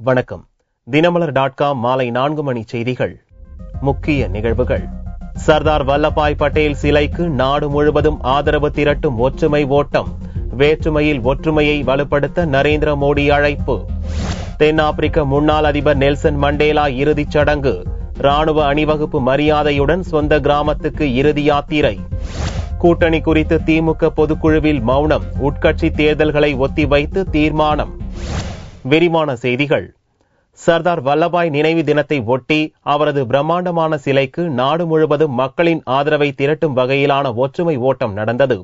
வணக்கம். தினமலர்.com மாலை 4 மணி செய்திகள். முக்கிய நிகழ்வுகள். சர்தார் வல்லபாய் பட்டேல் சிலைக்கு நாடு முழுவதும் ஆதரவு திரட்டும் ஒற்றுமை ஓட்டம். வேற்றுமையில் ஒற்றுமையை வலுப்படுத்த நரேந்திர மோடி அழைப்பு. தென்னாப்பிரிக்க முன்னாள் அதிபர் நெல்சன் மண்டேலா இறுதிச் சடங்கு. ராணுவ அணிவகுப்பு மரியாதையுடன் சொந்த கிராமத்துக்கு இறுதி யாத்திரை. கூட்டணி குறித்து திமுக பொதுக்குழுவில் மௌனம். உட்கட்சி தேர்தல்களை ஒத்திவைத்து தீர்மானம். விரிவான செய்திகள். சர்தார் வல்லபாய் நினைவு தினத்தை ஒட்டி அவரது பிரம்மாண்டமான சிலைக்கு நாடு முழுவதும் மக்களின் ஆதரவை திரட்டும் வகையிலான ஒற்றுமை ஓட்டம் நடந்தது.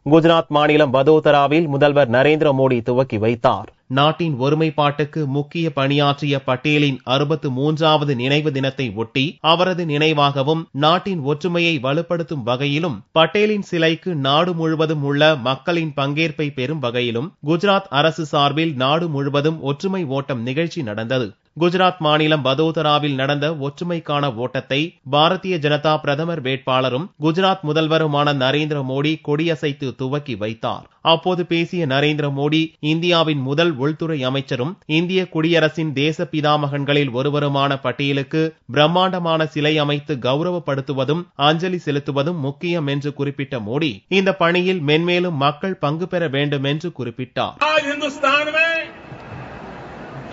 குஜராத் மாநிலம் வதோதராவில் முதல்வர் நரேந்திர மோடி துவக்கி வைத்தார். நாட்டின் ஒருமைப்பாட்டுக்கு முக்கிய பணியாற்றிய பட்டேலின் 63வது நினைவு தினத்தை ஒட்டி அவரது நினைவாகவும் நாட்டின் ஒற்றுமையை வலுப்படுத்தும் வகையிலும் பட்டேலின் சிலைக்கு நாடு முழுவதும் உள்ள மக்களின் பங்கேற்பை பெறும் வகையிலும் குஜராத் அரசு சார்பில் நாடு முழுவதும் ஒற்றுமை ஓட்டம் நிகழ்ச்சி நடந்தது. குஜராத் மாநிலம் வதோதராவில் நடந்த ஒற்றுமைக்கான ஓட்டத்தை பாரதிய ஜனதா பிரதமர் வேட்பாளரும் குஜராத் முதல்வருமான நரேந்திர மோடி கொடியசைத்து துவக்கி வைத்தார். அப்போது பேசிய நரேந்திர மோடி, இந்தியாவின் முதல் உள்துறை அமைச்சரும் இந்திய குடியரசின் தேச பிதாமகன்களில் ஒருவருமான பட்டேலுக்கு பிரம்மாண்டமான சிலை அமைத்து கௌரவப்படுத்துவதும் அஞ்சலி செலுத்துவதும் முக்கியம் என்று குறிப்பிட்ட மோடி, இந்த பணியில் மென்மேலும் மக்கள் பங்கு பெற வேண்டும் என்று குறிப்பிட்டார்.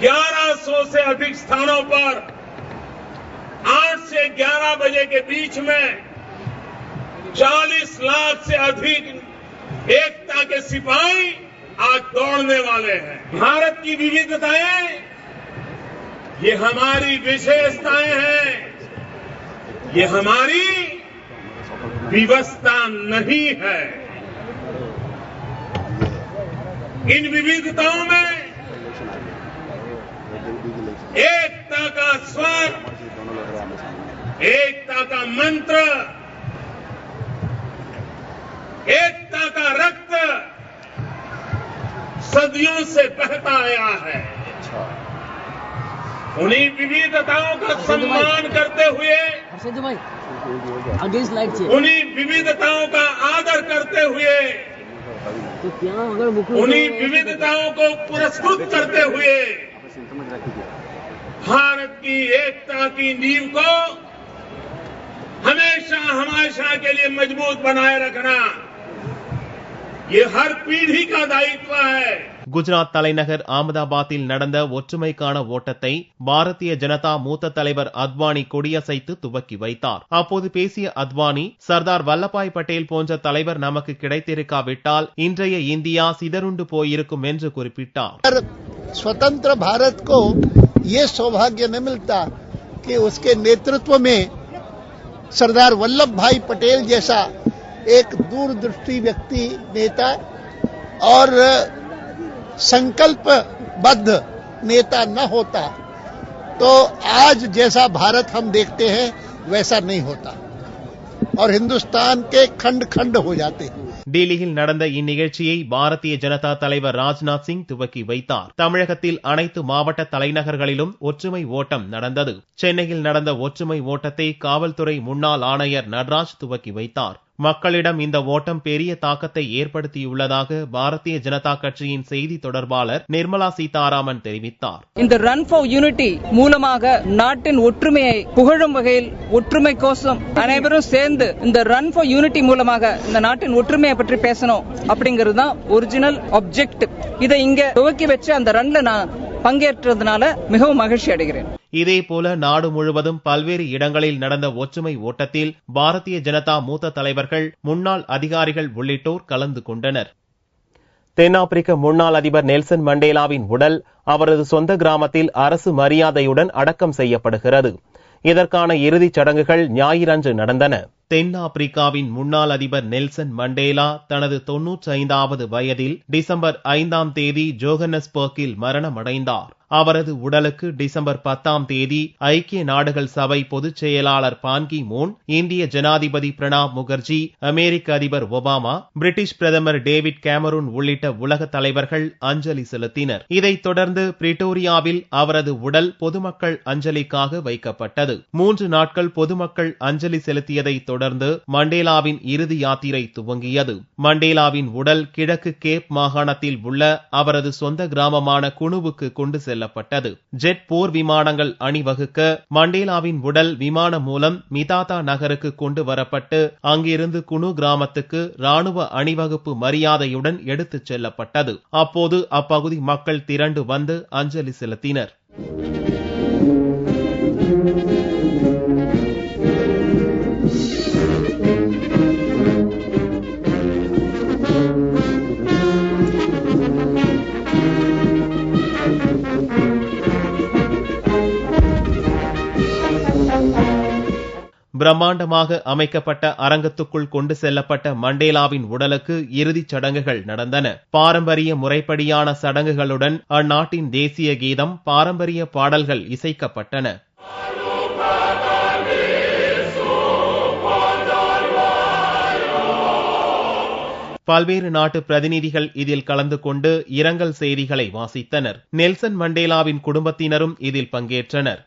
1100 से अधिक स्थानों पर 8 से 11 बजे के बीच में 40 लाख से अधिक एकता के सिपाही आज दौड़ने वाले हैं. भारत की विविधताएं ये हमारी विशेषताएं हैं, ये हमारी विवस्था नहीं है. इन विविधताओं में एकता का स्वर, एकता का मंत्र, एकता का रक्त सदियों से बहता आया है. उन्हीं विविधताओं का सम्मान करते हुए, उन्हीं विविधताओं का आदर करते हुए, उन्हीं विविधताओं को पुरस्कृत करते हुए भारत की एकता की नींव को हमेशा हमेशा के लिए मजबूत बनाए रखना ये हर पीढ़ी का दायित्व है. குஜராத் தலைநகர் அகமதாபாத்தில் நடந்த ஒற்றுமைக்கான ஓட்டத்தை பாரதிய ஜனதா மூத்த தலைவர் அத்வானி கொடியசைத்து துவக்கி வைத்தார். அப்போது பேசிய அத்வானி, சர்தார் வல்லபாய் பட்டேல் போன்ற தலைவர் நமக்கு கிடைத்திருக்காவிட்டால் இன்றைய இந்தியா சிதறுண்டு போயிருக்கும் என்று குறிப்பிட்டார். स्वतंत्र भारत को ये सौभाग्य न मिलता कि उसके नेतृत्व में सरदार वल्लभ भाई पटेल जैसा एक दूरदृष्टि व्यक्ति, नेता और संकल्पबद्ध नेता न होता तो आज जैसा भारत हम देखते हैं वैसा नहीं होता और हिंदुस्तान के खंड खंड हो जाते हैं. டெல்லியில் நடந்த இந்நிகழ்ச்சியை பாரதிய ஜனதா தலைவர் ராஜ்நாத் சிங் துவக்கி வைத்தார். தமிழகத்தில் அனைத்து மாவட்ட தலைநகர்களிலும் ஒற்றுமை ஓட்டம் நடந்தது. சென்னையில் நடந்த ஒற்றுமை ஓட்டத்தை காவல்துறை முன்னாள் ஆணையர் நடராஜ் துவக்கி வைத்தார். மக்களிடம் இந்த ஓட்டம் பெரிய தாக்கத்தை ஏற்படுத்தியுள்ளதாக பாரதிய ஜனதா கட்சியின் செய்தி தொடர்பாளர் நிர்மலா சீதாராமன் தெரிவித்தார். இந்த ரன் ஃபார் யூனிட்டி மூலமாக நாட்டின் ஒற்றுமையை புகழும் வகையில் ஒற்றுமை கோசம் அனைவரும் சேர்ந்து இந்த ரன் ஃபார் யூனிட்டி மூலமாக இந்த நாட்டின் ஒற்றுமையை பற்றி பேசணும் அப்படிங்கிறது தான் ஒரிஜினல் ஆப்ஜெக்டிவ். இதை இங்க துவக்கி வச்சு அந்த ரன்ல நான் பங்கேற்றதுனால மிகவும் மகிழ்ச்சி அடைகிறேன். இதேபோல நாடு முழுவதும் பல்வேறு இடங்களில் நடந்த ஒற்றுமை ஓட்டத்தில் பாரதிய ஜனதா மூத்த தலைவர்கள், முன்னாள் அதிகாரிகள் உள்ளிட்டோர் கலந்து கொண்டனர். தென்னாப்பிரிக்க முன்னாள் அதிபர் நெல்சன் மண்டேலாவின் உடல் அவரது சொந்த கிராமத்தில் அரசு மரியாதையுடன் அடக்கம் செய்யப்படுகிறது. இதற்கான இறுதிச் சடங்குகள் ஞாயிறன்று நடந்தன. தென்னாப்பிரிக்காவின் முன்னாள் அதிபர் நெல்சன் மண்டேலா தனது 95வது வயதில் டிசம்பர் 5ஆம் தேதி ஜோகன்னஸ்பர்க்கில் மரணமடைந்தார். அவரது உடலுக்கு டிசம்பர் 10ஆம் தேதி ஐக்கிய நாடுகள் சபை பொதுச் செயலாளர் பான் கி மூன், இந்திய ஜனாதிபதி பிரணாப் முகர்ஜி, அமெரிக்க அதிபர் ஒபாமா, பிரிட்டிஷ் பிரதமர் டேவிட் கேமரூன் உள்ளிட்ட உலக தலைவர்கள் அஞ்சலி செலுத்தினர். இதைத் தொடர்ந்து பிரிட்டோரியாவில் அவரது உடல் பொதுமக்கள் அஞ்சலிக்காக வைக்கப்பட்டது. 3 நாட்கள் பொதுமக்கள் அஞ்சலி செலுத்தியதைத் தொடர்ந்து மண்டேலாவின் இறுதி யாத்திரை துவங்கியது. மண்டேலாவின் உடல் கிழக்கு கேப் மாகாணத்தில் உள்ள அவரது சொந்த கிராமமான குணுவுக்கு கொண்டு செல்ல செல்லப்பட்டது. ஜெட் போர் விமானங்கள் அணிவகுக்க மண்டேலாவின் உடல் விமானம் மூலம் மிதாதா நகருக்கு கொண்டு வரப்பட்டு அங்கிருந்து குனு கிராமத்துக்கு ராணுவ அணிவகுப்பு மரியாதையுடன் எடுத்துச் செல்லப்பட்டது. அப்போது அப்பகுதி மக்கள் திரண்டு வந்து அஞ்சலி செலுத்தினர். பிரம்மாண்டமாக அமைக்கப்பட்ட அரங்கத்துக்குள் கொண்டு செல்லப்பட்ட மண்டேலாவின் உடலுக்கு இறுதிச் சடங்குகள் நடந்தன. பாரம்பரிய முறைப்படியான சடங்குகளுடன் அந்நாட்டின் தேசிய கீதம், பாரம்பரிய பாடல்கள் இசைக்கப்பட்டன. பல்வேறு நாட்டு பிரதிநிதிகள் இதில் கலந்து கொண்டு இரங்கல் செய்திகளை வாசித்தனர். நெல்சன் மண்டேலாவின் குடும்பத்தினரும் இதில் பங்கேற்றனர்.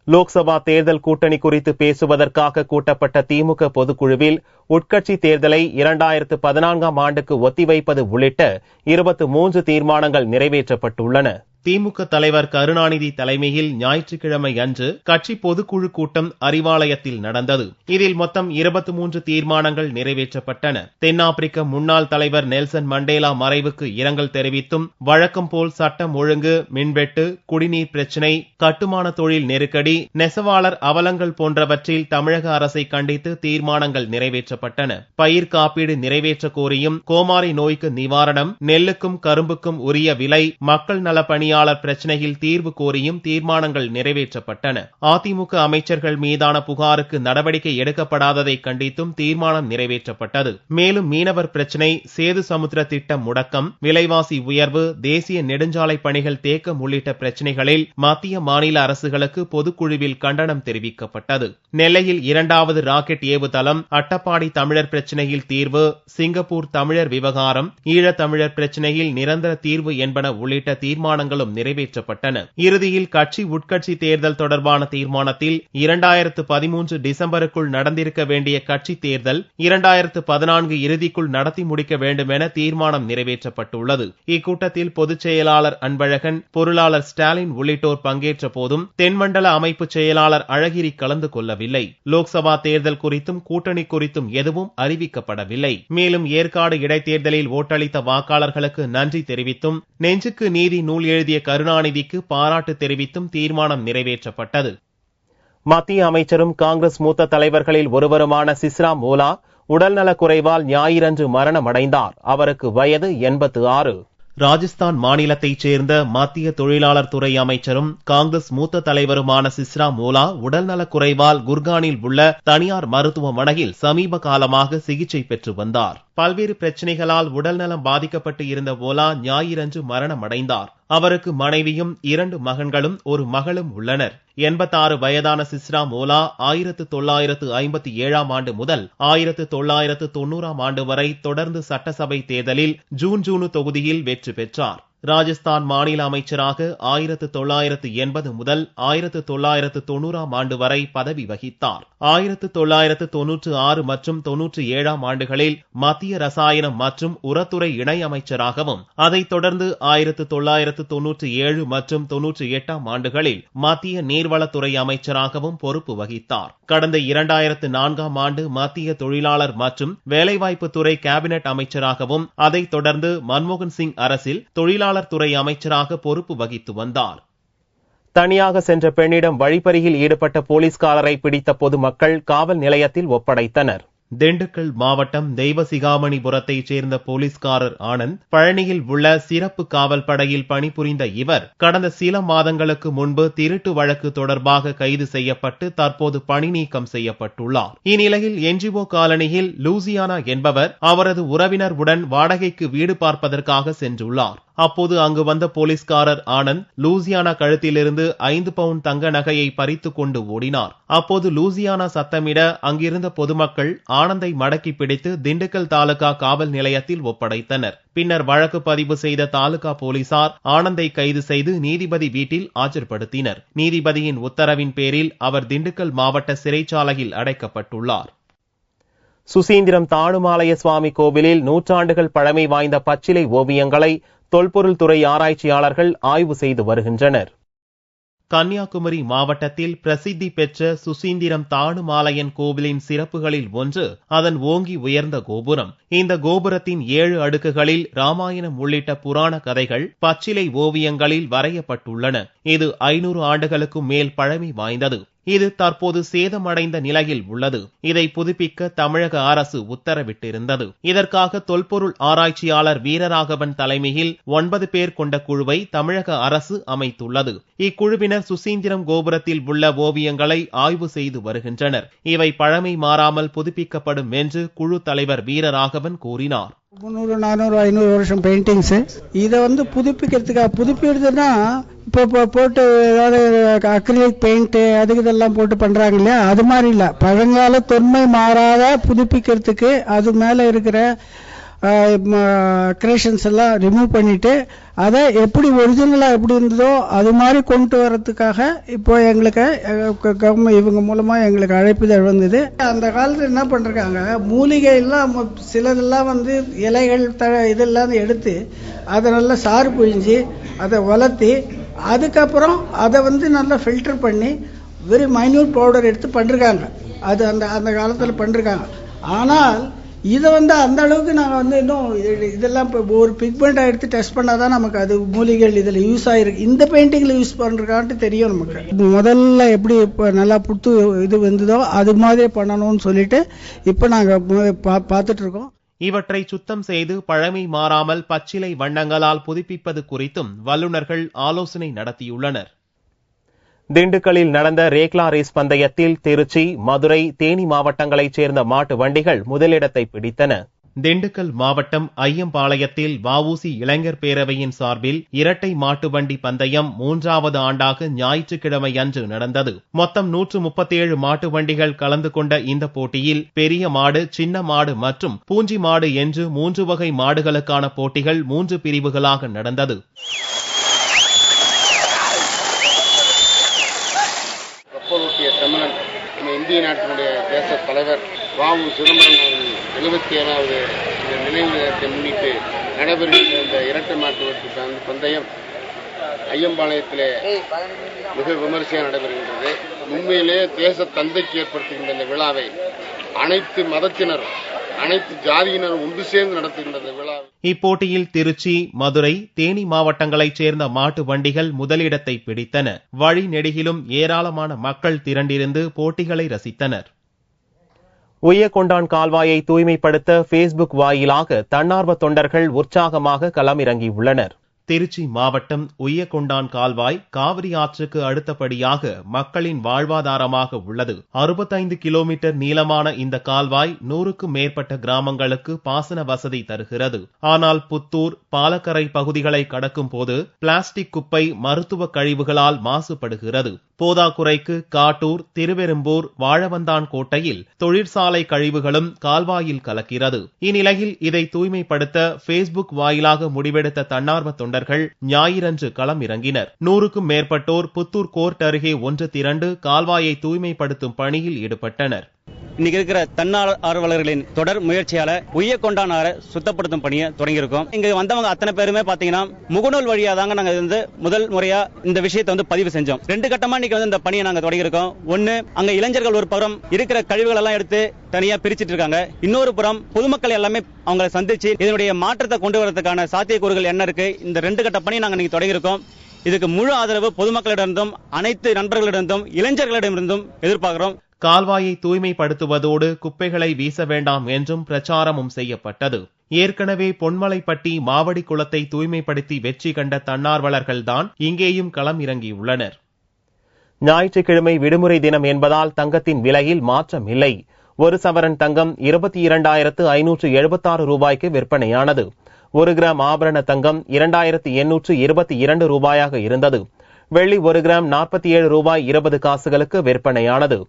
லோக்சபா தேர்தல் கூட்டணி குறித்து பேசுவதற்காக கூட்டப்பட்ட திமுக பொதுக்குழுவில் உட்கட்சி தேர்தலை 2014ஆம் ஆண்டுக்கு ஒத்திவைப்பது உள்ளிட்ட 23 தீர்மானங்கள் நிறைவேற்றப்பட்டுள்ளன. திமுக தலைவர் கருணாநிதி தலைமையில் ஞாயிற்றுக்கிழமை அன்று கட்சி பொதுக்குழு கூட்டம் அறிவாலயத்தில் நடந்தது. இதில் மொத்தம் 23 தீர்மானங்கள் நிறைவேற்றப்பட்டன. தென்னாப்பிரிக்க முன்னாள் தலைவர் நெல்சன் மண்டேலா மறைவுக்கு இரங்கல் தெரிவித்தும், வழக்கம் போல் சட்டம் ஒழுங்கு, மின்வெட்டு, குடிநீர் பிரச்சினை, கட்டுமான தொழில் நெருக்கடி, நெசவாளர் அவலங்கள் போன்றவற்றில் தமிழக அரசை கண்டித்து தீர்மானங்கள் நிறைவேற்றப்பட்டன. பயிர் காப்பீடு நிறைவேற்ற கோரியும், கோமாரி நோய்க்கு நிவாரணம், நெல்லுக்கும் கரும்புக்கும் உரிய விலை, மக்கள் நல பணி பிரச்சனையில் தீர்வு கோரியும் தீர்மானங்கள் நிறைவேற்றப்பட்டன. அதிமுக அமைச்சர்கள் மீதான புகாருக்கு நடவடிக்கை எடுக்கப்படாததை கண்டித்தும் தீர்மானம் நிறைவேற்றப்பட்டது. மேலும் மீனவர் பிரச்சனை, சேது சமுத்திர திட்டம் முடக்கம், விலைவாசி உயர்வு, தேசிய நெடுஞ்சாலை பணிகள் தேக்கம் உள்ளிட்ட பிரச்சனைகளில் மத்திய மாநில அரசுகளுக்கு பொதுக்குழுவில் கண்டனம் தெரிவிக்கப்பட்டது. நெல்லையில் 2வது ராக்கெட் ஏவுதளம், அட்டப்பாடி தமிழர் பிரச்சனையில் தீர்வு, சிங்கப்பூர் தமிழர் விவகாரம், ஈழத் தமிழர் பிரச்சனையில் நிரந்தர தீர்வு என்பன உள்ளிட்ட தீர்மானங்களும் நிறைவேற்றப்பட்டன. இறுதியில் கட்சி உட்கட்சி தேர்தல் தொடர்பான தீர்மானத்தில் 2013 டிசம்பருக்குள் நடந்திருக்க வேண்டிய கட்சி தேர்தல் 2014 இறுதிக்குள் நடத்தி முடிக்க வேண்டும் என தீர்மானம் நிறைவேற்றப்பட்டுள்ளது. இக்கூட்டத்தில் பொதுச் செயலாளர் அன்பழகன், பொருளாளர் ஸ்டாலின் உள்ளிட்டோர் பங்கேற்ற போதும் தென்மண்டல அமைப்பு செயலாளர் அழகிரி கலந்து கொள்ளவில்லை. லோக்சபா தேர்தல் குறித்தும் கூட்டணி குறித்தும் எதுவும் அறிவிக்கப்படவில்லை. மேலும் ஏற்காடு இடைத்தேர்தலில் ஓட்டளித்த வாக்காளர்களுக்கு நன்றி தெரிவித்தும், நெஞ்சுக்கு நீதி நூல் எழுதிய கருணாநிதிக்கு பாராட்டு தெரிவித்தும் தீர்மானம் நிறைவேற்றப்பட்டது. மத்திய அமைச்சரும் காங்கிரஸ் மூத்த தலைவர்களில் ஒருவருமான சிஸ்ரா மோலா உடல்நலக் குறைவால் ஞாயிறன்று மரணமடைந்தார். அவருக்கு வயது 86. ராஜஸ்தான் மாநிலத்தைச் சேர்ந்த மத்திய தொழிலாளர் துறை அமைச்சரும் காங்கிரஸ் மூத்த தலைவருமான சிஸ்ரா மோலா உடல்நலக் குறைவால் குர்கானில் உள்ள தனியார் மருத்துவமனையில் சமீப காலமாக சிகிச்சை பெற்று வந்தார். பல்வேறு பிரச்சனைகளால் உடல்நலம் பாதிக்கப்பட்டு இருந்த மோலா ஞாயிறன்று மரணமடைந்தார். அவருக்கு மனைவியும் 2 மகன்களும் ஒரு மகளும் உள்ளனர். 86 வயதான சிஸ்ரா மோலா 1957ஆம் ஆண்டு முதல் 1990ஆம் ஆண்டு வரை தொடர்ந்து சட்டசபை தேர்தலில் ஜூன் தொகுதியில் வெற்றி பெற்றார். ராஜஸ்தான் மாநில அமைச்சராக 1980 முதல் 1990ஆம் ஆண்டு வரை பதவி வகித்தார். 1996 மற்றும் 97ஆம் ஆண்டுகளில் மத்திய ரசாயனம் மற்றும் உரத்துறை இணை அமைச்சராகவும், அதைத் தொடர்ந்து 1997 மற்றும் 98ஆம் ஆண்டுகளில் மத்திய நீர்வளத்துறை அமைச்சராகவும் பொறுப்பு வகித்தார். கடந்த 2004ஆம் ஆண்டு மத்திய தொழிலாளர் மற்றும் வேலைவாய்ப்புத்துறை கேபினெட் அமைச்சராகவும், அதைத் தொடர்ந்து மன்மோகன் சிங் அரசில் தொழிலாளர் துறை அமைச்சராக பொறுப்பு வகித்து வந்தார். தனியாக சென்ற பெண்ணிடம் வழிப்பறியில் ஈடுபட்ட போலீஸ்காரரை பிடித்த பொதுமக்கள் காவல் நிலையத்தில் ஒப்படைத்தனர். திண்டுக்கல் மாவட்டம் தெய்வசிகாமணிபுரத்தைச் சேர்ந்த போலீஸ்காரர் ஆனந்த் பழனியில் உள்ள சிறப்பு காவல் படையில் பணிபுரிந்த இவர் கடந்த சில மாதங்களுக்கு முன்பு திருட்டு வழக்கு தொடர்பாக கைது செய்யப்பட்டு தற்போது பணி நீக்கம் செய்யப்பட்டுள்ளார். இந்நிலையில் என்ஜிஓ காலனியில் லூசியானா என்பவர் அவரது உறவினர் உடன் வாடகைக்கு வீடு பார்ப்பதற்காக சென்றுள்ளார். அப்போது அங்கு வந்த போலீஸ்காரர் ஆனந்த் லூசியானா கழுத்திலிருந்து 5 பவுண்ட் தங்க நகையை பறித்து கொண்டு ஓடினார். அப்போது லூசியானா சத்தமிட அங்கிருந்த பொதுமக்கள் ஆனந்தை மடக்கி பிடித்து திண்டுக்கல் தாலுகா காவல் நிலையத்தில் ஒப்படைத்தனர். பின்னர் வழக்கு பதிவு செய்த தாலுகா போலீசார் ஆனந்தை கைது செய்து நீதிபதி வீட்டில் ஆஜர்படுத்தினர். நீதிபதியின் உத்தரவின் பேரில் அவர் திண்டுக்கல் மாவட்ட சிறைச்சாலையில் அடைக்கப்பட்டுள்ளார். சுசீந்திரம் தாணுமாலய சுவாமி கோவிலில் 100 ஆண்டுகள் பழமை வாய்ந்த பச்சிலை ஓவியங்களை தொல்பொருள் துறை ஆராய்ச்சியாளர்கள் ஆய்வு செய்து வருகின்றனர். கன்னியாகுமரி மாவட்டத்தில் பிரசித்தி பெற்ற சுசீந்திரம் தானுமாலையன் கோவிலின் சிறப்புகளில் ஒன்று அதன் ஓங்கி உயர்ந்த கோபுரம். இந்த கோபுரத்தின் 7 அடுக்குகளில் ராமாயணம் உள்ளிட்ட புராண கதைகள் பச்சிலை ஓவியங்களில் வரையப்பட்டுள்ளன. இது 500 ஆண்டுகளுக்கும் மேல் பழமை வாய்ந்தது. இது தற்போது சேதமடைந்த நிலையில் உள்ளது. இதை புதுப்பிக்க தமிழக அரசு உத்தரவிட்டிருந்தது. இதற்காக தொல்பொருள் ஆராய்ச்சியாளர் வீரராகவன் தலைமையில் 9 பேர் கொண்ட குழுவை தமிழக அரசு அமைத்துள்ளது. இக்குழுவினர் சுசீந்திரம் கோபுரத்தில் உள்ள ஓவியங்களை ஆய்வு செய்து வருகின்றனர். இவை பழமை மாறாமல் புதுப்பிக்கப்படும் என்று குழு தலைவர் வீரராகவன் கூறினார். 300, 400, 500 வருஷம் பெயிண்டிங்ஸ் இதை புதுப்பிக்கிறதுனா இப்போ போட்டு ஏதாவது அக்ரிலிக் பெயிண்ட் அதுக்கு இதெல்லாம் போட்டு பண்றாங்க இல்லையா, அது மாதிரி இல்ல. பழங்கால தொன்மை மாறாத புதுப்பிக்கிறதுக்கு அது மேல இருக்கிற கிரியேஷன்ஸ் எல்லாம் ரிமூவ் பண்ணிட்டு அதை எப்படி ஒரிஜினலா எப்படி இருந்ததோ அது மாதிரி கொண்டு வரதுக்காக இப்போ எங்களுக்கு இவங்க மூலமா எங்களுக்கு அழைப்புதல் வந்தது. அந்த காலத்துல என்ன பண்றாங்க, மூலிகை எல்லாம் சிலதெல்லாம் இலைகள் இதெல்லாம் எடுத்து அதை நல்லா சாறு புழிஞ்சு அதை வளர்த்தி அதுக்கப்புறம் அதை நல்லா ஃபில்டர் பண்ணி வெரி மைன்யூட் பவுடர் எடுத்து பண்ணிருக்காங்க. அது அந்த காலத்துல பண்ணிருக்காங்க. ஆனால் இதை அந்த அளவுக்கு நாங்கள் இன்னும் இதெல்லாம் இப்போ ஒரு பிக்மெண்ட் எடுத்து டெஸ்ட் பண்ணாதான் நமக்கு அது மூலிகைகள் இதில் யூஸ் ஆகிருக்கு. இந்த பெயிண்டிங்கில் யூஸ் பண்ணுறக்கான்ட்டு தெரியும் நமக்கு. முதல்ல எப்படி இப்போ நல்லா புத்து இது வந்ததோ அது மாதிரி பண்ணணும்னு சொல்லிட்டு இப்போ நாங்கள் பார்த்துட்டு இருக்கோம். இவற்றை சுத்தம் செய்து பழமை மாறாமல் பச்சிலை வண்ணங்களால் புதுப்பிப்பது குறித்தும் வல்லுநர்கள் ஆலோசனை நடத்தியுள்ளனர். திண்டுக்கல்லில் நடந்த ரேக்லா ரேஸ் பந்தயத்தில் திருச்சி, மதுரை, தேனி மாவட்டங்களைச் சேர்ந்த மாட்டு வண்டிகள் முதலிடத்தை பிடித்தன. திண்டுக்கல் மாவட்டம் ஐயம்பாளையத்தில் வஉசி இளைஞர் பேரவையின் சார்பில் இரட்டை மாட்டு வண்டி பந்தயம் 3வது ஆண்டாக ஞாயிற்றுக்கிழமை அன்று நடந்தது. மொத்தம் 137 மாட்டு வண்டிகள் கலந்து கொண்ட இந்த போட்டியில் பெரிய மாடு, சின்ன மாடு மற்றும் பூஞ்சி மாடு என்று 3 வகை மாடுகளுக்கான போட்டிகள் 3 பிரிவுகளாக நடந்தது. தமிழன் நம்ம இந்திய நாட்டினுடைய தேச தலைவர் வாவு சிதம்பரம் 77வது நினைவு தினத்தை முன்னிட்டு நடைபெறுகின்ற இந்த இரட்டை மாட்டு வண்டி பந்தயம் ஐயம்பாளையத்திலே மிக விமரிசையாக நடைபெறுகின்றது. உண்மையிலே தேச தந்தைக்கு ஏற்படுத்துகின்ற இந்த விழாவை அனைத்து மதத்தினரும் அனைத்து ஜாதியினரும் ஒன்று சேர்ந்து நடத்துகின்ற விழா. இப்போட்டியில் திருச்சி, மதுரை, தேனி மாவட்டங்களைச் சேர்ந்த மாட்டு வண்டிகள் முதலிடத்தை பிடித்தன. வழி நெடுகிலும் ஏராளமான மக்கள் திரண்டிருந்து போட்டிகளை ரசித்தனர். உய்யக்கொண்டான் கால்வாயை தூய்மைப்படுத்த பேஸ்புக் வாயிலாக தன்னார்வ தொண்டர்கள் உற்சாகமாக களமிறங்கியுள்ளனர். திருச்சி மாவட்டம் உய்யக்கொண்டான் கால்வாய் காவிரி ஆற்றுக்கு அடுத்தபடியாக மக்களின் வாழ்வாதாரமாக உள்ளது. 65 கிலோமீட்டர் நீளமான இந்த கால்வாய் 100க்கும் மேற்பட்ட கிராமங்களுக்கு பாசன வசதி தருகிறது. ஆனால் புத்தூர், பாலக்கரை பகுதிகளை கடக்கும் போது பிளாஸ்டிக் குப்பை, மருத்துவ கழிவுகளால் மாசுபடுகிறது. போதாக்குறைக்கு காட்டூர், திருவெரும்பூர், வாழவந்தான் கோட்டையில் தொழிற்சாலை கழிவுகளும் கால்வாயில் கலக்கிறது. இந்நிலையில் இதை தூய்மைப்படுத்த பேஸ்புக் வாயிலாக முடிவெடுத்த தன்னார்வ தொண்டர்கள் ஞாயிறன்று களம் இறங்கினர். 100க்கும் மேற்பட்டோர் புத்தூர் கோர்ட் அருகே ஒன்று திரண்டு கால்வாயை தூய்மைப்படுத்தும் பணியில் ஈடுபட்டனர். இன்னைக்கு இருக்கிற தன்னார்வலர்களின் தொடர் முயற்சியால உய்யக்கொண்டான் ஆறை சுத்தப்படுத்தும் பணியை தொடங்கியிருக்கோம். இங்க வந்தவங்க அத்தனை பேருமே பாத்தீங்கன்னா முகநூல் வழியா தாங்க நாங்க முதல் முறையா இந்த விஷயத்தை பதிவு செஞ்சோம். 2 கட்டமா இன்னைக்கு இந்த பணியை நாங்க தொடங்கியிருக்கோம். ஒன்னு, அங்க இளைஞர்கள் ஒரு புறம் இருக்கிற கழிவுகள் எல்லாம் எடுத்து தனியா பிரிச்சிட்டு இருக்காங்க. இன்னொரு புறம் பொதுமக்கள் எல்லாமே அவங்களை சந்திச்சு இதனுடைய மாற்றத்தை கொண்டு வரதுக்கான சாத்தியக்கூறுகள் என்ன இருக்கு, இந்த 2 கட்ட பணி நாங்க இன்னைக்கு தொடங்கியிருக்கோம். இதுக்கு முழு ஆதரவு பொதுமக்களிடமும் அனைத்து நண்பர்களிடமும் இளைஞர்களிடமிருந்தும் எதிர்பார்க்கிறோம். கால்வாயை தூய்மைப்படுத்துவதோடு குப்பைகளை வீச வேண்டாம் என்றும் பிரச்சாரமும் செய்யப்பட்டது. ஏற்கனவே பொன்மலைப்பட்டி மாவடி குளத்தை தூய்மைப்படுத்தி வெற்றி கண்ட தன்னார்வலர்கள்தான் இங்கேயும் களம் இறங்கியுள்ளனர். ஞாயிற்றுக்கிழமை விடுமுறை தினம் என்பதால் தங்கத்தின் விலையில் மாற்றம் இல்லை. 1 சவரன் தங்கம் 22,576 ரூபாய்க்கு விற்பனையானது. 1 கிராம் ஆபரண தங்கம் 2,822 ரூபாயாக இருந்தது. வெள்ளி 1 கிராம் 47 ரூபாய் 20 காசுகளுக்கு விற்பனையானது.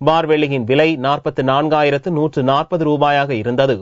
பார் வெள்ளியின் விலை 44,140 ரூபாயாக இருந்தது.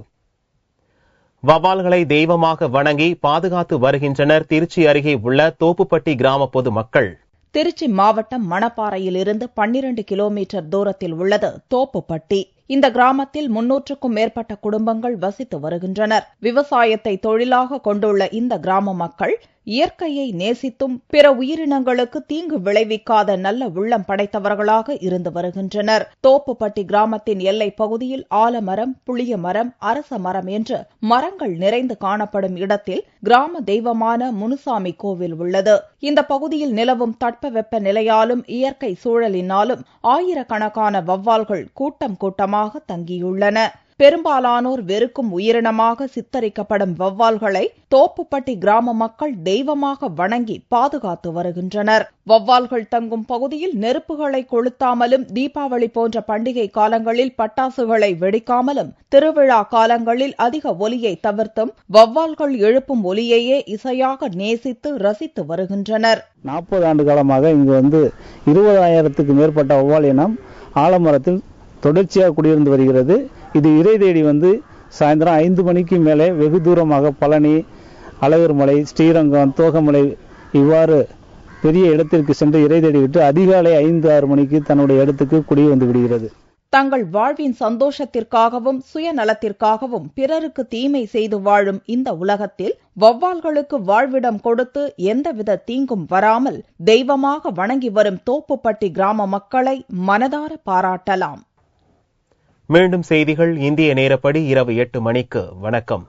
வவால்களை தெய்வமாக வணங்கி பாதுகாத்து வருகின்றனர் திருச்சி அருகே உள்ள தோப்புப்பட்டி கிராம பொதுமக்கள். திருச்சி மாவட்டம் மணப்பாறையில் இருந்து 12 கிலோமீட்டர் தூரத்தில் உள்ளது தோப்புப்பட்டி. இந்த கிராமத்தில் 300க்கும் மேற்பட்ட குடும்பங்கள் வசித்து வருகின்றனர். விவசாயத்தை தொழிலாக கொண்டுள்ள இந்த கிராம மக்கள் இயற்கையை நேசித்தும் பிற உயிரினங்களுக்கு தீங்கு விளைவிக்காத நல்ல உள்ளம் படைத்தவர்களாக இருந்து வருகின்றனர். தோப்புப்பட்டி கிராமத்தின் எல்லைப் பகுதியில் ஆலமரம், புளிய மரம், அரச மரம் என்று மரங்கள் நிறைந்து காணப்படும் இடத்தில் கிராம தெய்வமான முனுசாமி கோவில் உள்ளது. இந்த பகுதியில் நிலவும் தட்பவெப்ப நிலையாலும் இயற்கை சூழலினாலும் ஆயிரக்கணக்கான வௌவால்கள் கூட்டம் கூட்டமாக தங்கியுள்ளன. பெரும்பாலானோர் வெறுக்கும் உயிரினமாக சித்தரிக்கப்படும் வௌவால்களை தோப்புப்பட்டி கிராம மக்கள் தெய்வமாக வணங்கி பாதுகாத்து வருகின்றனர். வௌவால்கள் தங்கும் பகுதியில் நெருப்புகளை கொளுத்தாமலும், தீபாவளி போன்ற பண்டிகை காலங்களில் பட்டாசுகளை வெடிக்காமலும், திருவிழா காலங்களில் அதிக ஒலியை தவிர்த்தும் வௌவால்கள் எழுப்பும் ஒலியையே இசையாக நேசித்து ரசித்து வருகின்றனர். 40 ஆண்டு காலமாக இங்கு 20,000க்கும் மேற்பட்ட வௌவால் இனம் ஆலமரத்தில் தொடர்ச்சியாக குடியிருந்து வருகிறது. இது இறை தேடி சாயந்தரம் 5 மணிக்கு மேலே வெகு தூரமாக பழனி, அழகர்மலை, ஸ்ரீரங்கம், தோகமலை இவ்வாறு பெரிய இடத்திற்கு சென்று இறை தேடிவிட்டு அதிகாலை 5-6 மணிக்கு தன்னுடைய இடத்துக்கு குடி வந்து விடுகிறது. தங்கள் வாழ்வின் சந்தோஷத்திற்காகவும் சுயநலத்திற்காகவும் பிறருக்கு தீமை செய்து வாழும் இந்த உலகத்தில் வௌவால்களுக்கு வாழ்விடம் கொடுத்து எந்தவித தீங்கும் வராமல் தெய்வமாக வணங்கி வரும் தோப்புப்பட்டி கிராம மக்களை மனதார பாராட்டலாம். மீண்டும் செய்திகள் இந்திய நேரப்படி இரவு 8 மணிக்கு. வணக்கம்.